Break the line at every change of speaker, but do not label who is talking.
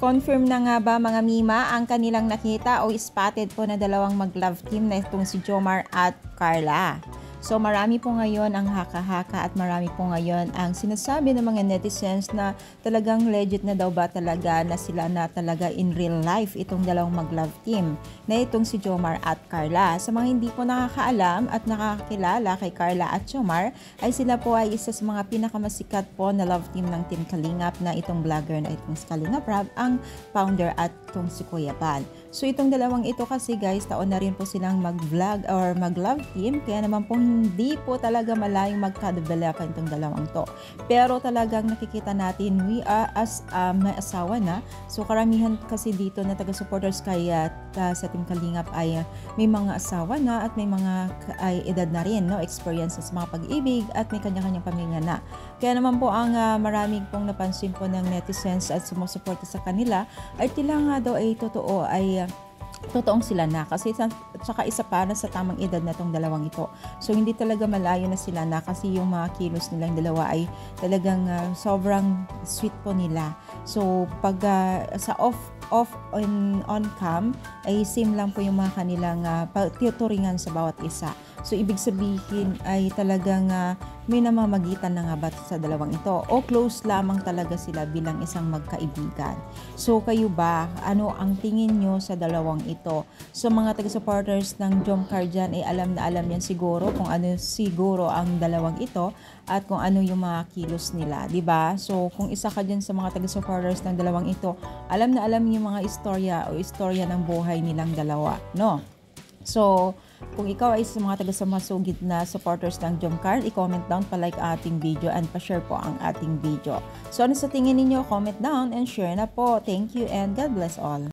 Confirm na nga ba mga Mima ang kanilang nakita o spotted po na dalawang mag-love team na itong si Jomar at Carla. So marami po ngayon ang haka-haka at marami po ngayon ang sinasabi ng mga netizens na talagang legit na daw ba talaga na sila na talaga in real life itong dalawang mag-love team na itong si Jomar at Carla. Sa mga hindi po nakakaalam at nakakilala kay Carla at Jomar ay sila po ay isa sa mga pinakamasikat po na love team ng Team Kalingap na itong vlogger na itong si Kalingap Rab ang founder at itong si Kuya Bal. So itong dalawang ito kasi guys, taon na rin po silang mag-vlog or mag-love team kaya naman po hindi po talaga malayong magka-developan itong dalawang to. Pero talagang nakikita natin we are as may asawa na. So karamihan kasi dito na taga-supporters kaya sa Team Kalingap ay may mga asawa na at may mga edad na rin, no? Experience sa mga pag-ibig at may kanya-kanyang pamilya na. Kaya naman po ang maraming pong napansin po ng netizens at sumusuporta sa kanila ay tila nga daw ay totoo ay totoong sila na kasi tsaka isa pa na sa tamang edad na tong dalawang ito. So hindi talaga malayo na sila na kasi yung mga kilos nilang dalawa ay talagang sobrang sweet po nila. So pag sa off on cam ay same lang po yung mga kanilang tuturingan sa bawat isa. So ibig sabihin ay talagang may namamagitan na nga ba sa dalawang ito o close lamang talaga sila bilang isang magkaibigan. So kayo ba, ano ang tingin nyo sa dalawang ito? So mga taga-supporters ng Jomcar dyan ay alam na alam yan siguro kung ano siguro ang dalawang ito at kung ano yung mga kilos nila, di ba? So kung isa ka dyan sa mga taga-supporters ng dalawang ito, alam na alam yung mga istorya o istorya ng buhay nilang dalawa, no? So, kung ikaw ay sa mga taga-sumasugid na supporters ng Jomcar, i-comment down, pa-like ating video and pa-share po ang ating video. So, ano sa tingin ninyo? Comment down and share na po. Thank you and God bless all.